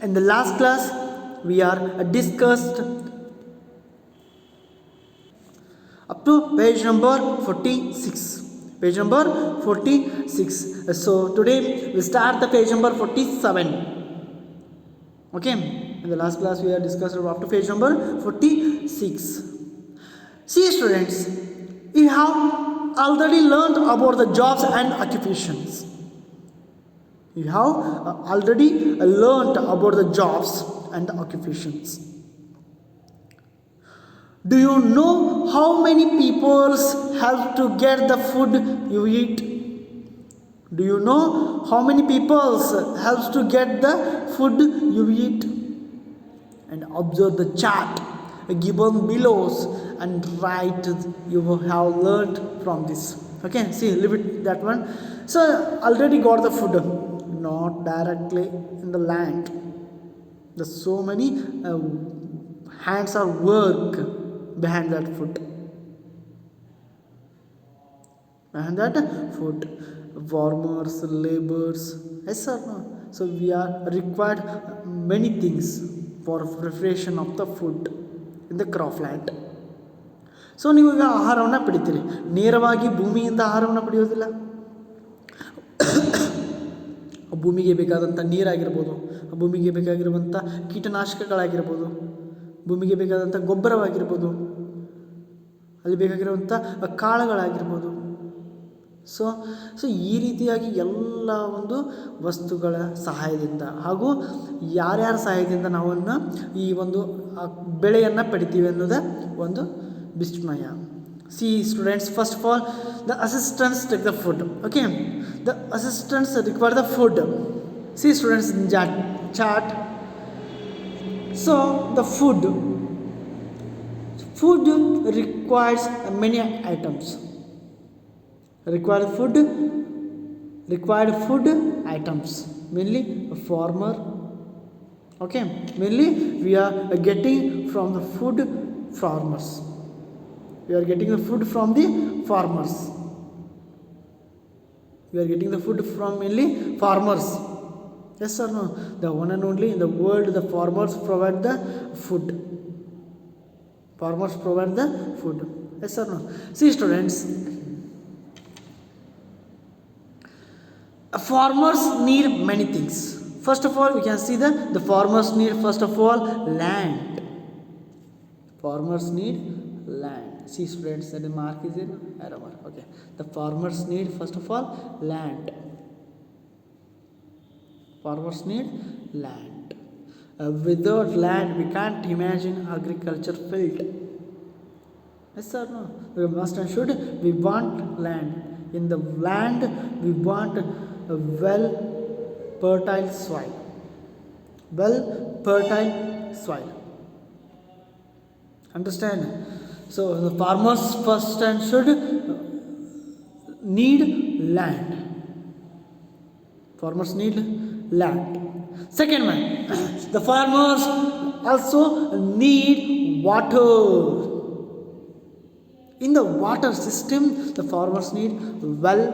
In the last class, we are discussed up to page number 46. Page number 46. So today we start the page number 47. Okay. In the last class we are discussed up to page number 46. See students, we have already learned about the jobs and occupations. We have already learned about the jobs and the occupations. Do you know how many people help to get the food you eat? Do you know how many people helps to get the food you eat? And observe the chart given below and write you have learned from this. Okay, see, leave it that one. So already got the food, not directly in the land. There's so many hands are work behind that food. Behind that food, farmers, laborers, yes or no? So we are required many things for preparation of the food in the cropland. So ನೀವು ಈಗ ಆಹಾರವನ್ನು ಪಡಿತೀರಿ, ನೇರವಾಗಿ ಭೂಮಿಯಿಂದ ಆಹಾರವನ್ನು ಪಡೆಯೋದಿಲ್ಲ. ಭೂಮಿಗೆ ಬೇಕಾದಂಥ ನೀರಾಗಿರ್ಬೋದು, ಭೂಮಿಗೆ ಬೇಕಾಗಿರುವಂಥ ಕೀಟನಾಶಕಗಳಾಗಿರ್ಬೋದು, ಭೂಮಿಗೆ ಬೇಕಾದಂಥ ಗೊಬ್ಬರವಾಗಿರ್ಬೋದು, ಅಲ್ಲಿ ಬೇಕಾಗಿರುವಂಥ ಕಾಳುಗಳಾಗಿರ್ಬೋದು. ಸೊ ಈ ರೀತಿಯಾಗಿ ಎಲ್ಲ ಒಂದು ವಸ್ತುಗಳ ಸಹಾಯದಿಂದ ಹಾಗೂ ಯಾರ್ಯಾರ ಸಹಾಯದಿಂದ ನಾವನ್ನು ಈ ಒಂದು ಬೆಳೆಯನ್ನು ಪಡಿತೀವಿ ಅನ್ನೋದು ಒಂದು ವಿಸ್ಮಯ. See students, first of all, the assistants take the food. Okay, the assistants require the food. See students in chart. So the food requires many items. Required food items, mainly a farmer. Okay, mainly we are getting from the food farmers. We are getting the food from the farmers. We are getting the food from mainly farmers. Yes or no? The one and only in the world, the farmers provide the food. Farmers provide the food. Yes or no? See students, farmers need many things. First of all, we can see that the farmers need first of all land. Farmers need land. See students, that the mark is in arrow mark. Okay, the farmers need first of all land. Farmers need land. Without land, we can't imagine agriculture field. Yes or no? We must and should. We want land. In the land, we want a well fertile soil. Well fertile soil. Understand? So the farmers first and should need land. Farmers need land. Second one, the farmers also need water. In the water system, the farmers need well.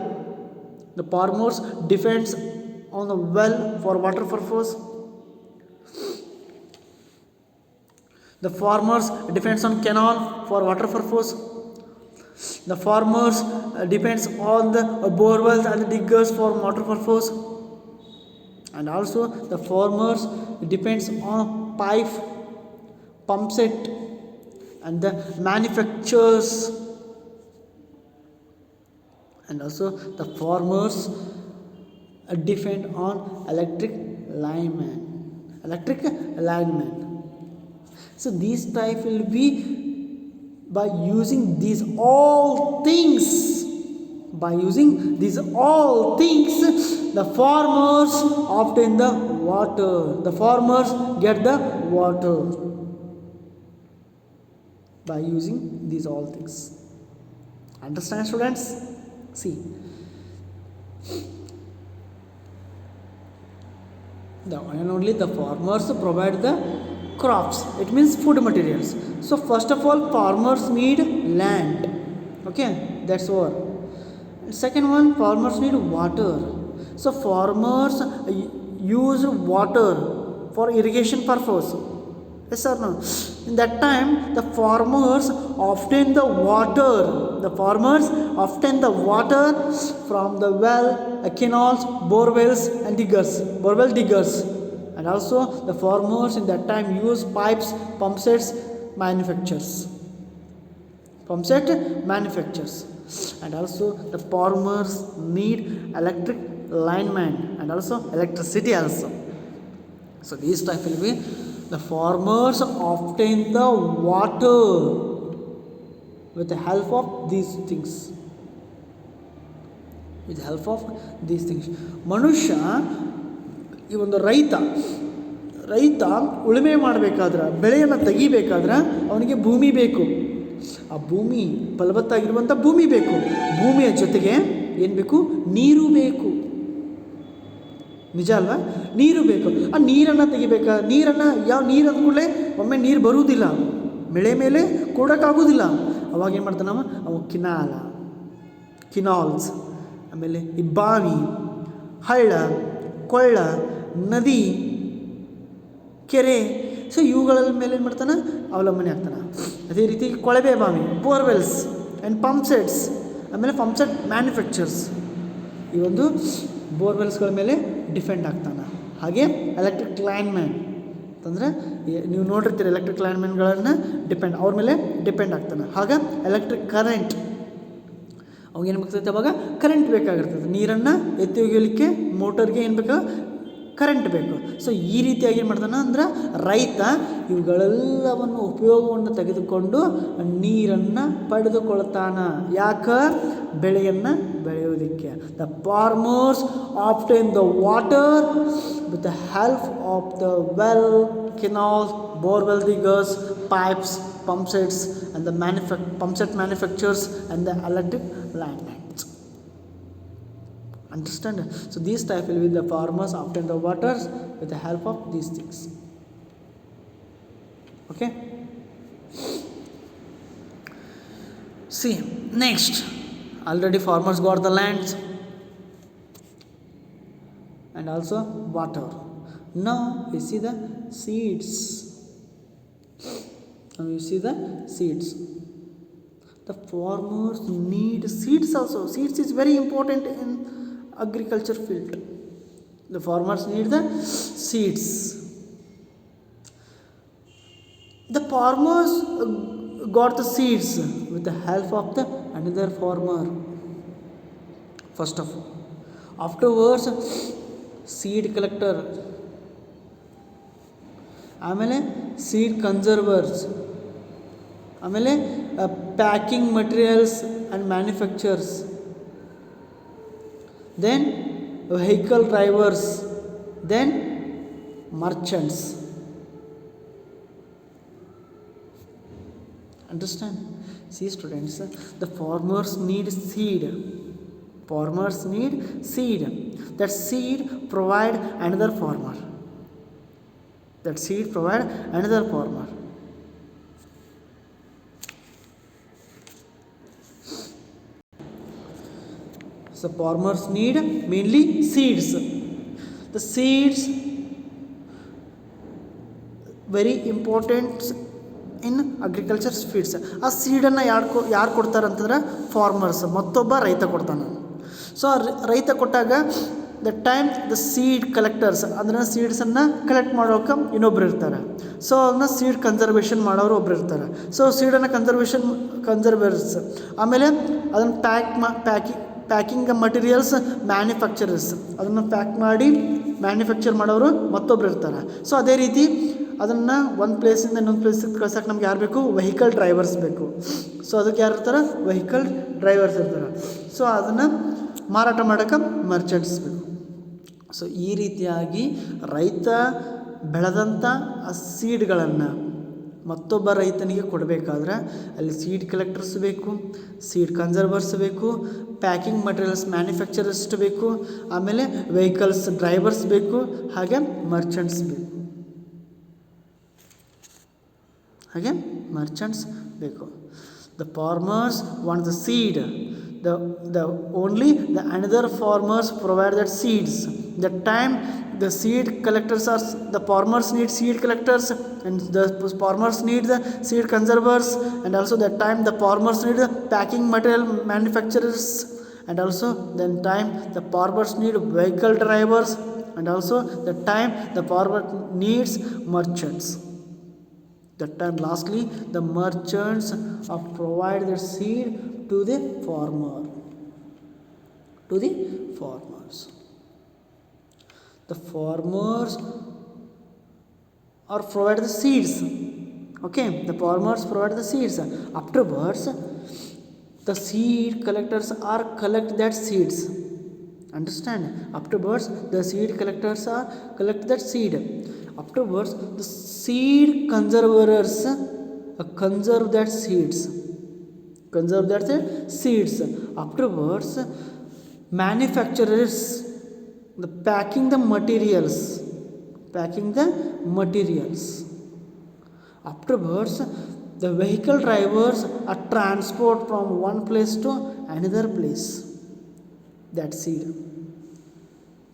The farmers depends on the well for water purpose. The farmers depends on canal for water purpose. The farmers depends on the borewells and the diggers for water purpose. And also the farmers depends on pipe, pump set, and the manufacturers. And also the farmers depend on electric linemen. So these type will be by using these all things. By using these all things, the farmers obtain the water. The farmers get the water by using these all things. Understand students? See, the one and only the farmers provide the crops. It means food materials. So first of all, farmers need land. Okay, that's all. Second one, farmers need water. So farmers use water for irrigation purpose. Yes or no? In that time, the farmers obtain the water. The farmers obtain the water from the well, canals, borewells, and diggers, borewell diggers. And also, the farmers in that time use pipes, pump sets, manufacturers. Pump set manufacturers. And also, the farmers need electric lineman and also electricity also. So these type will be the farmers obtain the water with the help of these things. With the help of these things. ಮನುಷ್ಯ ಈ ಒಂದು ರೈತ ಉಳುಮೆ ಮಾಡಬೇಕಾದ್ರೆ, ಬೆಳೆಯನ್ನು ತೆಗಿಬೇಕಾದ್ರೆ ಅವನಿಗೆ ಭೂಮಿ ಬೇಕು. ಆ ಭೂಮಿ ಫಲವತ್ತಾಗಿರುವಂಥ ಭೂಮಿ ಬೇಕು. ಭೂಮಿಯ ಜೊತೆಗೆ ಏನು ಬೇಕು? ನೀರು ಬೇಕು. ನಿಜ ಅಲ್ವಾ? ನೀರು ಬೇಕು. ಆ ನೀರನ್ನು ತೆಗಿಬೇಕಾ? ನೀರನ್ನು ನೀರು ಅಂದ್ಕೂಡಲೇ ಒಮ್ಮೆ ನೀರು ಬರುವುದಿಲ್ಲ, ಬೆಳೆ ಮೇಲೆ ಕೊಡೋಕ್ಕಾಗೋದಿಲ್ಲ. ಅವಾಗ ಏನು ಮಾಡ್ತಾನೆ ಅವ ಕಿನಾಲ್ಸ್, ಆಮೇಲೆ ಈ ಬಾವಿ, ಹಳ್ಳ, ಕೊಳ್ಳ, ನದಿ, ಕೆರೆ, ಸೊ ಇವುಗಳ ಮೇಲೆ ಏನು ಮಾಡ್ತಾನೆ? ಅವಲಂಬನೆ ಆಗ್ತಾನೆ. ಅದೇ ರೀತಿ ಕೊಳವೆ ಬಾವಿ, ಬೋರ್ವೆಲ್ಸ್ ಆ್ಯಂಡ್ ಪಂಪ್ ಸೆಟ್ಸ್, ಆಮೇಲೆ ಪಂಪ್ ಸೆಟ್ ಮ್ಯಾನುಫ್ಯಾಕ್ಚರ್ಸ್, ಈ ಒಂದು ಬೋರ್ವೆಲ್ಸ್ಗಳ ಮೇಲೆ ಡಿಪೆಂಡ್ ಆಗ್ತಾನೆ. ಹಾಗೆ ಎಲೆಕ್ಟ್ರಿಕ್ ಲೈನ್ಮ್ಯಾನ್ ಅಂತಂದರೆ ನೀವು ನೋಡಿರ್ತೀರಿ, ಎಲೆಕ್ಟ್ರಿಕ್ ಲೈನ್ಮ್ಯಾನ್ಗಳನ್ನು ಅವ್ರ ಮೇಲೆ ಡಿಪೆಂಡ್ ಆಗ್ತಾನೆ. ಹಾಗೆ ಎಲೆಕ್ಟ್ರಿಕ್ ಕರೆಂಟ್, ಅವಾಗೇನು ಬೇಕಾಗ್ತೈತೆ? ಅವಾಗ ಕರೆಂಟ್ ಬೇಕಾಗಿರ್ತದೆ. ನೀರನ್ನು ಎತ್ತಿ ಒಗೆಯಲಿಕ್ಕೆ ಮೋಟರ್ಗೆ ಏನು ಬೇಕು? ಕರೆಂಟ್ ಬೇಕು. ಸೊ ಈ ರೀತಿಯಾಗಿ ಏನು ಮಾಡ್ತಾನೆ ಅಂದ್ರೆ ರೈತ ಇವುಗಳೆಲ್ಲವನ್ನು ಉಪಯೋಗವನ್ನು ತೆಗೆದುಕೊಂಡು ನೀರನ್ನು ಪಡೆದುಕೊಳ್ತಾನ. ಯಾಕೆ? ಬೆಳೆಯನ್ನು ಬೆಳೆಯೋದಕ್ಕೆ. The farmers obtain the water with the help of the well, canals, borewell diggers, pipes, pump sets, and the pump set manufacturers and the electric linemen. Understand? So these type will be the farmers obtain the waters with the help of these things. Okay. See, next, already farmers got the lands and also water. Now you see the seeds. Now you see the seeds. The farmers need seeds also. Seeds is very important in agriculture field. The farmers need the seeds. The farmers got the seeds with the help of the another farmer. First of all, afterwards seed collector, ಆಮೇಲೆ seed conservers, ಆಮೇಲೆ packing materials and manufactures, then vehicle drivers, then merchants. Understand? See students, the farmers need seed. Farmers need seed. That seed provide another farmer. That seed provide another farmer. So farmers need mainly seeds. The seeds very important in agriculture fields. ಆ ಸೀಡನ್ನು ಯಾರು ಕೊಡ್ತಾರೆ ಅಂತಂದ್ರೆ farmers, ಮತ್ತೊಬ್ಬ ರೈತ ಕೊಡ್ತಾನೆ. So ರೈತ ಕೊಟ್ಟಾಗ the time the seed collectors, ಅದನ್ನು ಸೀಡ್ಸನ್ನು ಕಲೆಕ್ಟ್ ಮಾಡೋಕೆ ಇನ್ನೊಬ್ರು ಇರ್ತಾರೆ. ಸೊ ಅದನ್ನ ಸೀಡ್ ಕನ್ಸರ್ವೇಷನ್ ಮಾಡೋರು ಒಬ್ರು ಇರ್ತಾರೆ. ಸೊ ಸೀಡನ್ನು ಕನ್ಸರ್ವೇರ್ಸ್, ಆಮೇಲೆ ಅದನ್ನು ಪ್ಯಾಕಿಂಗ್ ಮಟೀರಿಯಲ್ಸ್ ಮ್ಯಾನುಫ್ಯಾಕ್ಚರರ್ಸ್, ಅದನ್ನು ಪ್ಯಾಕ್ ಮಾಡಿ ಮ್ಯಾನುಫ್ಯಾಕ್ಚರ್ ಮಾಡೋರು ಮತ್ತೊಬ್ರು ಇರ್ತಾರೆ. ಸೊ ಅದೇ ರೀತಿ ಅದನ್ನು ಒಂದು ಪ್ಲೇಸಿಂದ ಇನ್ನೊಂದು ಪ್ಲೇಸಿಗೆ ಕಳ್ಸೋಕೆ ನಮ್ಗೆ ಯಾರು ಬೇಕು? ವೆಹಿಕಲ್ ಡ್ರೈವರ್ಸ್ ಬೇಕು. ಸೊ ಅದಕ್ಕೆ ಯಾರು ಇರ್ತಾರೆ? ವೆಹಿಕಲ್ ಡ್ರೈವರ್ಸ್ ಇರ್ತಾರೆ. ಸೊ ಅದನ್ನು ಮಾರಾಟ ಮಾಡೋಕೆ ಮರ್ಚೆಂಟ್ಸ್ ಬೇಕು. ಸೊ ಈ ರೀತಿಯಾಗಿ ರೈತ ಬೆಳೆದಂಥ ಆ ಸೀಡ್ಗಳನ್ನು ಮತ್ತೊಬ್ಬ ರೈತನಿಗೆ ಕೊಡಬೇಕಾದ್ರೆ ಅಲ್ಲಿ ಸೀಡ್ ಕಲೆಕ್ಟರ್ಸ್ ಬೇಕು, ಸೀಡ್ ಕನ್ಸರ್ವರ್ಸ್ ಬೇಕು, ಪ್ಯಾಕಿಂಗ್ ಮಟೀರಿಯಲ್ಸ್ ಮ್ಯಾನುಫ್ಯಾಕ್ಚರರ್ಸ್ ಬೇಕು, ಆಮೇಲೆ ವೆಹಿಕಲ್ಸ್ ಡ್ರೈವರ್ಸ್ ಬೇಕು, ಹಾಗೆ ಮರ್ಚೆಂಟ್ಸ್ ಬೇಕು. The farmers want the seed. Only the another farmers provide that seeds. The time the seed collectors are, the farmers need seed collectors, and the farmers need the seed conservers, and also that time the farmers need the packing material manufacturers, and also then time the farmers need vehicle drivers, and also the time the farmer needs merchants. That time lastly the merchants are provide the seed to the farmer, to the farmers. The farmers are provide the seeds. Okay, the farmers provide the seeds. Afterwards the seed collectors are collect that seeds. Understand? Afterwards the seed collectors are collect that seed. Afterwards the seed conservers conserve that seeds, conserve that seeds. Afterwards manufacturers the packing the materials, packing the materials. Afterwards the vehicle drivers are transport from one place to another place, that seed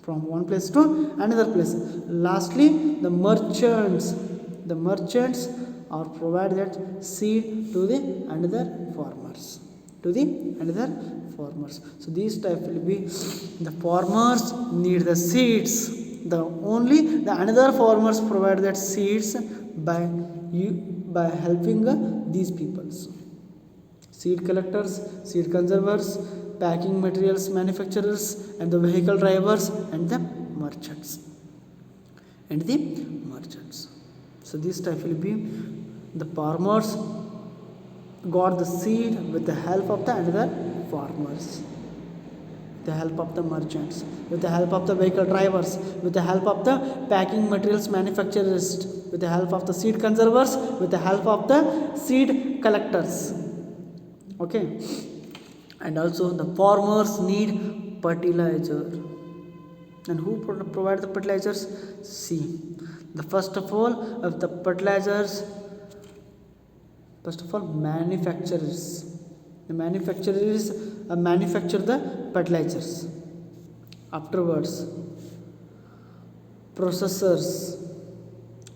from one place to another place. Lastly the merchants are provide that seed to the another farmers, to the another farmers. So these type will be the farmers need the seeds, the only the another farmers provide that seeds by you, by helping these peoples, seed collectors, seed conservers, packing materials manufacturers, and the vehicle drivers, and the merchants, and the merchants. So this type will be the farmers got the seed with the help of the another farmers, with the help of the merchants, with the help of the vehicle drivers, with the help of the packing materials manufacturers, with the help of the seed conservers, with the help of the seed collectors. Okay, and also the farmers need fertilizer. And who provide the fertilizers? See, the first of all of the fertilizers, first of all manufacturers, the manufacturers manufacture the fertilizers. Afterwards processors,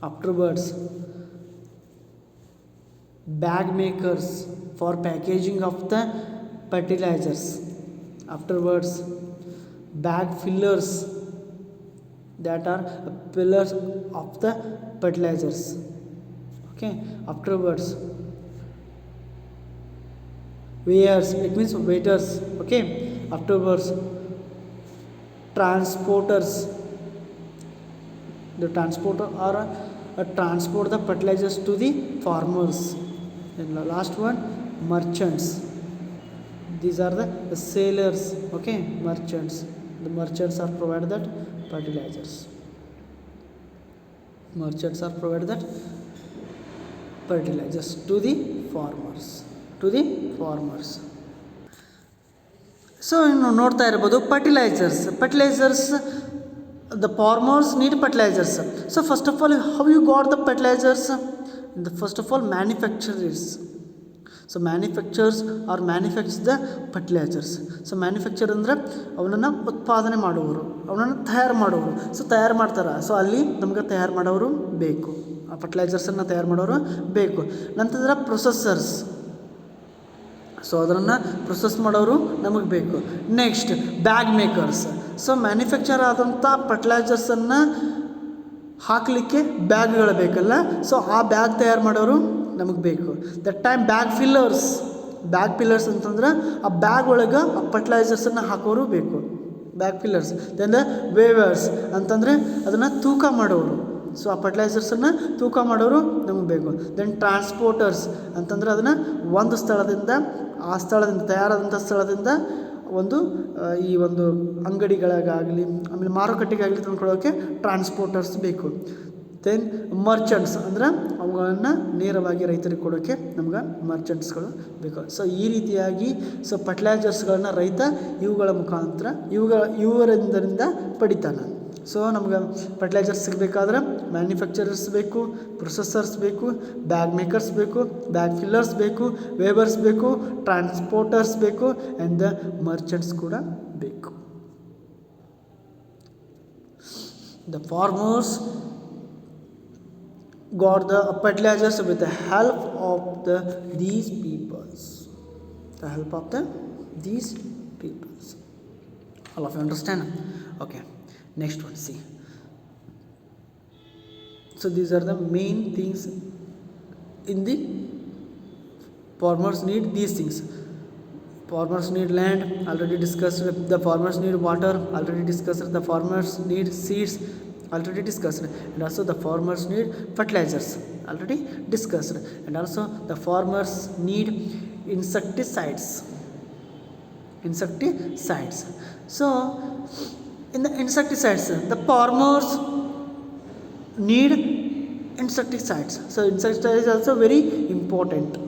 afterwards bag makers for packaging of the fertilizers, afterwards bag fillers, that are pillars of the fertilizers. Okay, afterwards weighers, it means waiters. Okay, afterwards transporters, the transporter or transport the fertilizers to the farmers. And the last one merchants, these are the sailors. Okay, merchants, the merchants are provided that fertilizers, merchants are provided that fertilizers to the farmers, to the farmers. So ಇನ್ನು ನೋಡ್ತಾ ಇರ್ಬೋದು fertilisers the farmers need fertilizers. So first of all how you got the fertilizers? First of all manufacturers. So manufacturers or manufacture the fertilizers. So manufacture ಅಂದರೆ ಅವನನ್ನು ಉತ್ಪಾದನೆ ಮಾಡುವವರು, ಅವನನ್ನು ತಯಾರು ಮಾಡುವವರು. ಸೊ ತಯಾರು ಮಾಡ್ತಾರೆ, ಸೊ ಅಲ್ಲಿ ನಮ್ಗೆ ತಯಾರು ಮಾಡೋರು ಬೇಕು, ಆ ಫರ್ಟಿಲೈಸರ್ಸನ್ನು ತಯಾರು ಮಾಡೋರು ಬೇಕು. ನಂತರ ಪ್ರೊಸೆಸರ್ಸ್, ಸೊ ಅದನ್ನು ಪ್ರೊಸೆಸ್ ಮಾಡೋರು ನಮಗೆ ಬೇಕು. Next bag makers, so manufacture ಆದಂಥ ಫರ್ಟಿಲೈಸರ್ಸನ್ನು ಹಾಕಲಿಕ್ಕೆ ಬ್ಯಾಗ್ಗಳು ಬೇಕಲ್ಲ, ಸೊ ಆ ಬ್ಯಾಗ್ ತಯಾರು ಮಾಡೋರು ನಮಗೆ ಬೇಕು. ದಟ್ ಟೈಮ್ ಬ್ಯಾಗ್ ಫಿಲ್ಲರ್ಸ್ ಅಂತಂದ್ರೆ ಆ ಬ್ಯಾಗ್ ಒಳಗೆ ಆ ಫರ್ಟಿಲೈಸರ್ಸನ್ನು ಹಾಕೋರು ಬೇಕು, ಬ್ಯಾಗ್ ಫಿಲ್ಲರ್ಸ್. ದೆನ್ ವೇವರ್ಸ್ ಅಂತಂದರೆ ಅದನ್ನು ತೂಕ ಮಾಡೋರು, ಸೊ ಆ ಫರ್ಟಿಲೈಸರ್ಸನ್ನು ತೂಕ ಮಾಡೋರು ನಮಗೆ ಬೇಕು. ದೆನ್ ಟ್ರಾನ್ಸ್ಪೋರ್ಟರ್ಸ್ ಅಂತಂದರೆ ಅದನ್ನು ಒಂದು ಸ್ಥಳದಿಂದ ಆ ಸ್ಥಳದಿಂದ ತಯಾರಾದಂಥ ಸ್ಥಳದಿಂದ ಒಂದು ಈ ಒಂದು ಅಂಗಡಿಗಳಿಗಾಗಲಿ ಆಮೇಲೆ ಮಾರುಕಟ್ಟೆಗಾಗಲಿ ತಂದ್ಕೊಳ್ಳೋಕ್ಕೆ ಟ್ರಾನ್ಸ್ಪೋರ್ಟರ್ಸ್ ಬೇಕು. ದೆನ್ ಮರ್ಚೆಂಟ್ಸ್ ಅಂದರೆ ಅವುಗಳನ್ನು ನೇರವಾಗಿ ರೈತರಿಗೆ ಕೊಡೋಕ್ಕೆ ನಮ್ಗೆ ಮರ್ಚೆಂಟ್ಸ್ಗಳು ಬೇಕು. ಸೊ ಈ ರೀತಿಯಾಗಿ ಸೊ ಫರ್ಟಿಲೈಸರ್ಸ್ಗಳನ್ನ ರೈತ ಇವುಗಳ ಮುಖಾಂತರ ಇವರಿಂದ ಪಡಿತಾನೆ. ಸೊ ನಮ್ಗೆ ಫರ್ಟಿಲೈಸರ್ಸ್ ಸಿಗಬೇಕಾದ್ರೆ ಮ್ಯಾನುಫ್ಯಾಕ್ಚರರ್ಸ್ ಬೇಕು, ಪ್ರೊಸೆಸರ್ಸ್ ಬೇಕು, ಬ್ಯಾಗ್ ಮೇಕರ್ಸ್ ಬೇಕು, ಬ್ಯಾಗ್ ಫಿಲ್ಲರ್ಸ್ ಬೇಕು, ವೇವರ್ಸ್ ಬೇಕು, ಟ್ರಾನ್ಸ್ಪೋರ್ಟರ್ಸ್ ಬೇಕು, ಆ್ಯಂಡ್ ದ ಮರ್ಚೆಂಟ್ಸ್ ಕೂಡ ಬೇಕು. The farmers got the fertilizers with the help of these peoples. The help of these peoples. All of you understand? Okay. Next one, see. So these are the main things in the farmers need these things. Farmers need land, already discussed. The farmers need water, already discussed. The farmers need seeds, already discussed. And also the farmers need fertilizers, already discussed. And also the farmers need insecticides. So in the insecticides, the farmers need insecticides. So insecticides is also very important.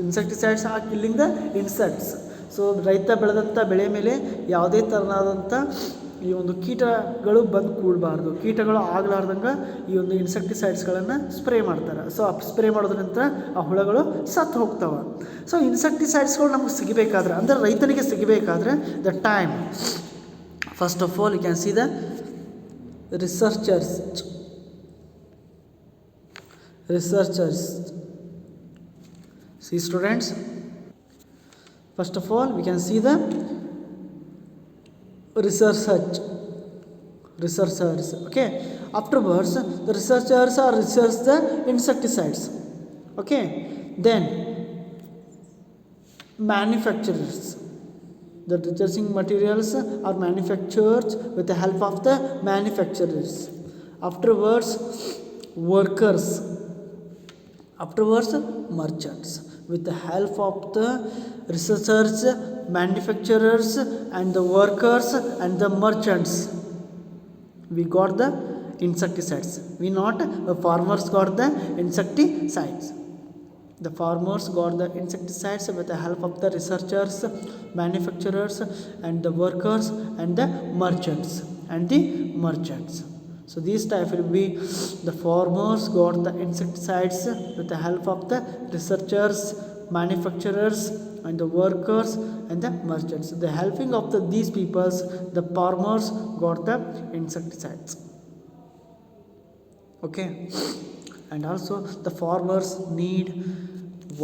Insecticides are killing the insects. So ರೈತ ಬೆಳೆದಂಥ ಬೆಳೆ ಮೇಲೆ ಯಾವುದೇ ಥರನಾದಂಥ ಈ ಒಂದು ಕೀಟಗಳು ಬಂದು ಕೂಡಬಾರ್ದು, ಕೀಟಗಳು ಆಗಲಾರ್ದಂಗೆ ಈ ಒಂದು ಇನ್ಸೆಕ್ಟಿಸೈಡ್ಸ್ಗಳನ್ನು ಸ್ಪ್ರೇ ಮಾಡ್ತಾರೆ. ಸೊ ಆ ಸ್ಪ್ರೇ ಮಾಡೋದ್ರಿಂದ ಆ ಹುಳಗಳು ಸತ್ತು ಹೋಗ್ತವೆ. ಸೊ ಇನ್ಸೆಕ್ಟಿಸೈಡ್ಸ್ಗಳು ನಮಗೆ ಸಿಗಬೇಕಾದ್ರೆ, ಅಂದರೆ ರೈತನಿಗೆ ಸಿಗಬೇಕಾದ್ರೆ the time, first of all you can see the researchers. See students, first of all we can see the researchers. Okay, afterwards the researchers are research the insecticides. Okay, then manufacturers, the researching materials are manufactured with the help of the manufacturers. Afterwards workers, afterwards merchants. With the help of the researchers, manufacturers and the workers and the merchants, we got the insecticides. We not the farmers got the insecticides. The farmers got the insecticides with the help of the researchers, manufacturers and the workers and the merchants. So these type will be the farmers got the insecticides with the help of the researchers, manufacturers and the workers and the merchants. The helping of these peoples, the farmers got the insecticides. Okay, and also the farmers need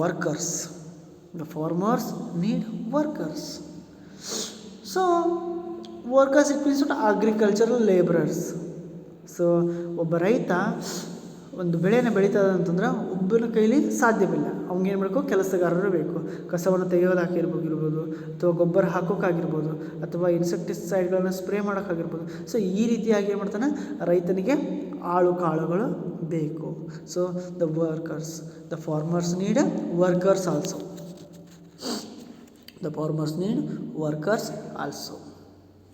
workers. The farmers need workers. So workers, it means agricultural laborers. So ಒಬ್ಬ ರೈತ ಒಂದು ಬೆಳೆಯನ್ನು ಬೆಳೀತದ ಅಂತಂದ್ರೆ ಒಬ್ಬನ ಕೈಲಿ ಸಾಧ್ಯವಿಲ್ಲ. ಅವ್ನಿಗೇನು ಮಾಡಬೇಕು, ಕೆಲಸಗಾರರು ಬೇಕು. ಕಸವನ್ನು ತೆಗೆಯೋದಾಗಿರ್ಬೋದು, ಅಥವಾ ಗೊಬ್ಬರ ಹಾಕೋಕ್ಕಾಗಿರ್ಬೋದು, ಅಥವಾ ಇನ್ಸೆಕ್ಟಿಸೈಡ್ಗಳನ್ನು ಸ್ಪ್ರೇ ಮಾಡೋಕ್ಕಾಗಿರ್ಬೋದು. ಸೊ ಈ ರೀತಿಯಾಗಿ ಏನು ಮಾಡ್ತಾನೆ, ರೈತನಿಗೆ ಕಾಳುಗಳು ಬೇಕು. So the workers, the farmers need workers also. The farmers need workers also.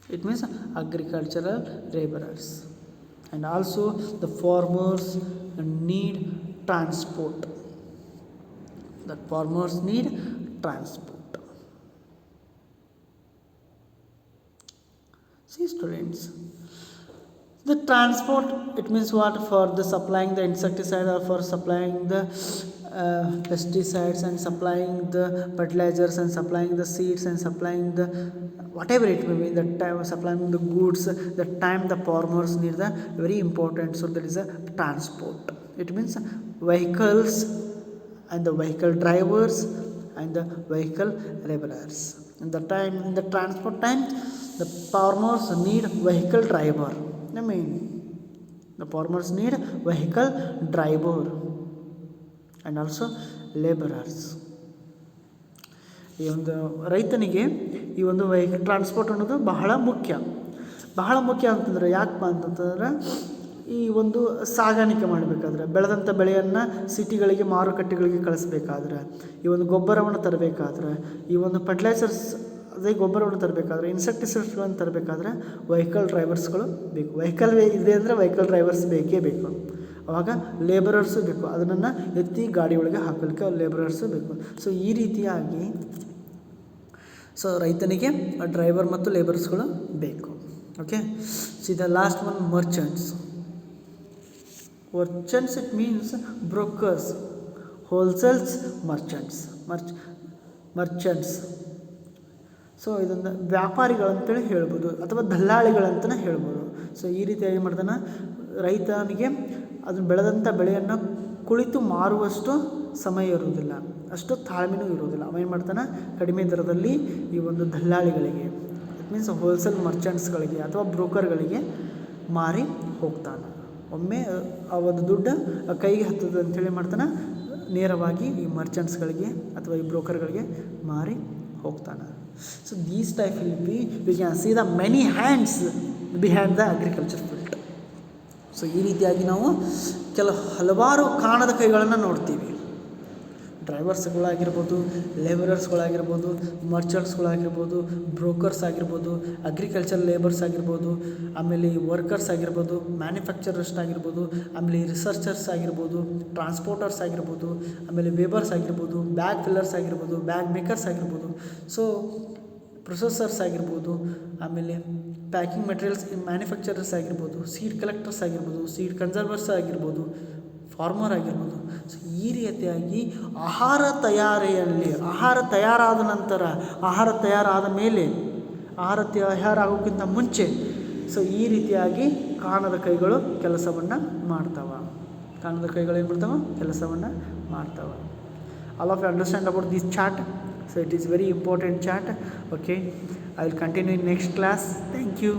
It means agricultural laborers. And also the farmers need transport. The farmers need transport. See students, the transport, it means what? For the supplying the insecticide or for supplying the pesticides and supplying the fertilizers and supplying the seeds and supplying the whatever it may be, the time supplying the goods, the time the farmers need the very important. So there is a transport. It means vehicles and the vehicle drivers and the vehicle laborers. In the time, in the transport time, the farmers need vehicle driver. I mean, the farmers need vehicle driver and also laborers. ಈ ಒಂದು ರೈತನಿಗೆ ಈ ಒಂದು vehicle transport ಅನ್ನೋದು ಬಹಳ ಮುಖ್ಯ ಅಂತಂದರೆ ಯಾಕಪ್ಪ ಅಂತಂತಂದ್ರೆ ಈ ಒಂದು ಸಾಗಾಣಿಕೆ ಮಾಡಬೇಕಾದ್ರೆ, ಬೆಳೆದಂಥ ಬೆಳೆಯನ್ನು ಸಿಟಿಗಳಿಗೆ ಮಾರುಕಟ್ಟೆಗಳಿಗೆ ಕಳಿಸ್ಬೇಕಾದ್ರೆ, ಈ ಒಂದು ಗೊಬ್ಬರವನ್ನು ತರಬೇಕಾದ್ರೆ, ಈ ಒಂದು ಫರ್ಟಿಲೈಸರ್ಸ್ ಅದೇ ಗೊಬ್ಬರವನ್ನು ತರಬೇಕಾದ್ರೆ, ಇನ್ಸೆಕ್ಟಿಸೈಡ್ಸ್ಗಳನ್ನು ತರಬೇಕಾದ್ರೆ ವೆಹಿಕಲ್ ಡ್ರೈವರ್ಸ್ಗಳು ಬೇಕು. ವೆಹಿಕಲ್ ಇದೆ ಅಂದರೆ ವೆಹಿಕಲ್ ಡ್ರೈವರ್ಸ್ ಬೇಕೇ ಬೇಕು. ಆವಾಗ ಲೇಬರರ್ಸು ಬೇಕು, ಅದನ್ನು ಎತ್ತಿ ಗಾಡಿ ಒಳಗೆ ಹಾಕಲಿಕ್ಕೆ ಲೇಬರರ್ಸು ಬೇಕು. ಸೊ ಈ ರೀತಿಯಾಗಿ ಸೊ ರೈತನಿಗೆ ಡ್ರೈವರ್ ಮತ್ತು ಲೇಬರ್ಸ್ಗಳು ಬೇಕು. Okay, C the last one merchants. Merchants, it means brokers, wholesales, merchants. So ಇದನ್ನು ವ್ಯಾಪಾರಿಗಳಂತೇಳಿ ಹೇಳ್ಬೋದು ಅಥವಾ ದಲ್ಲಾಳಿಗಳಂತಲೇ ಹೇಳ್ಬೋದು. ಸೊ ಈ ರೀತಿಯಾಗಿ ಮಾಡ್ತಾನೆ ರೈತನಿಗೆ ಅದನ್ನು ಬೆಳೆದಂಥ ಬೆಳೆಯನ್ನು ಕುಳಿತು ಮಾರುವಷ್ಟು ಸಮಯ ಇರುವುದಿಲ್ಲ, ಅಷ್ಟು ತಾಳ್ಮೆಯೂ ಇರುವುದಿಲ್ಲ. ಅವ ಏನು ಮಾಡ್ತಾನೆ, ಕಡಿಮೆ ದರದಲ್ಲಿ ಈ ಒಂದು ದಲ್ಲಾಳಿಗಳಿಗೆ, ಇಟ್ ಮೀನ್ಸ್ ಹೋಲ್ಸೇಲ್ ಮರ್ಚೆಂಟ್ಸ್ಗಳಿಗೆ ಅಥವಾ ಬ್ರೋಕರ್ಗಳಿಗೆ ಮಾರಿ ಹೋಗ್ತಾನೆ. ಒಮ್ಮೆ ಆ ಒಂದು ದುಡ್ಡು ಕೈಗೆ ಹತ್ತದ ಅಂಥೇಳಿ ಮಾಡ್ತಾನೆ, ನೇರವಾಗಿ ಈ ಮರ್ಚೆಂಟ್ಸ್ಗಳಿಗೆ ಅಥವಾ ಈ ಬ್ರೋಕರ್ಗಳಿಗೆ ಮಾರಿ ಹೋಗ್ತಾನೆ. So these type will be we can see the many hands behind the agriculture field. So ಈ ರೀತಿಯಾಗಿ ನಾವು ಹಲವಾರು ಕಾಣದ ಕೈಗಳನ್ನು ನೋಡ್ತೀವಿ. ಡ್ರೈವರ್ಸ್ಗಳಾಗಿರ್ಬೋದು, ಲೇಬರರ್ಸ್ಗಳಾಗಿರ್ಬೋದು, ಮರ್ಚೆಂಟ್ಸ್ಗಳಾಗಿರ್ಬೋದು, ಬ್ರೋಕರ್ಸ್ ಆಗಿರ್ಬೋದು, ಅಗ್ರಿಕಲ್ಚರ್ ಲೇಬರ್ಸ್ ಆಗಿರ್ಬೋದು, ಆಮೇಲೆ ವರ್ಕರ್ಸ್ ಆಗಿರ್ಬೋದು, ಮ್ಯಾನುಫ್ಯಾಕ್ಚರರ್ಸ್ ಆಗಿರ್ಬೋದು, ಆಮೇಲೆ ರಿಸರ್ಚರ್ಸ್ ಆಗಿರ್ಬೋದು, ಟ್ರಾನ್ಸ್ಪೋರ್ಟರ್ಸ್ ಆಗಿರ್ಬೋದು, ಆಮೇಲೆ ವೇಬರ್ಸ್ ಆಗಿರ್ಬೋದು, ಬ್ಯಾಗ್ ಫಿಲ್ಲರ್ಸ್ ಆಗಿರ್ಬೋದು, ಬ್ಯಾಗ್ ಮೇಕರ್ಸ್ ಆಗಿರ್ಬೋದು, ಸೊ ಪ್ರೊಸೆಸರ್ಸ್ ಆಗಿರ್ಬೋದು, ಆಮೇಲೆ ಪ್ಯಾಕಿಂಗ್ ಮೆಟೀರಿಯಲ್ಸ್ ಮ್ಯಾನುಫ್ಯಾಕ್ಚರರ್ಸ್ ಆಗಿರ್ಬೋದು, ಸೀಡ್ ಕಲೆಕ್ಟರ್ಸ್ ಆಗಿರ್ಬೋದು, ಸೀಡ್ ಕನ್ಸರ್ವರ್ಸ್ ಆಗಿರ್ಬೋದು, ಫಾರ್ಮರ್ ಆಗಿರ್ಬೋದು. ಸೊ ಈ ರೀತಿಯಾಗಿ ಆಹಾರ ತಯಾರಾದ ನಂತರ, ಆಹಾರ ತಯಾರಾದ ಮೇಲೆ, ಆಹಾರ ತಯಾರಾಗೋಕ್ಕಿಂತ ಮುಂಚೆ, ಸೊ ಈ ರೀತಿಯಾಗಿ ಕಾಣದ ಕೈಗಳು ಕೆಲಸವನ್ನು ಮಾಡ್ತಾವೆ. ಕಾಣದ ಕೈಗಳು ಏನು ಮಾಡ್ತಾವೆ, ಕೆಲಸವನ್ನು ಮಾಡ್ತಾವೆ. All of you understand about this chart. So it is very important chart. Okay, I will continue in next class. Thank you.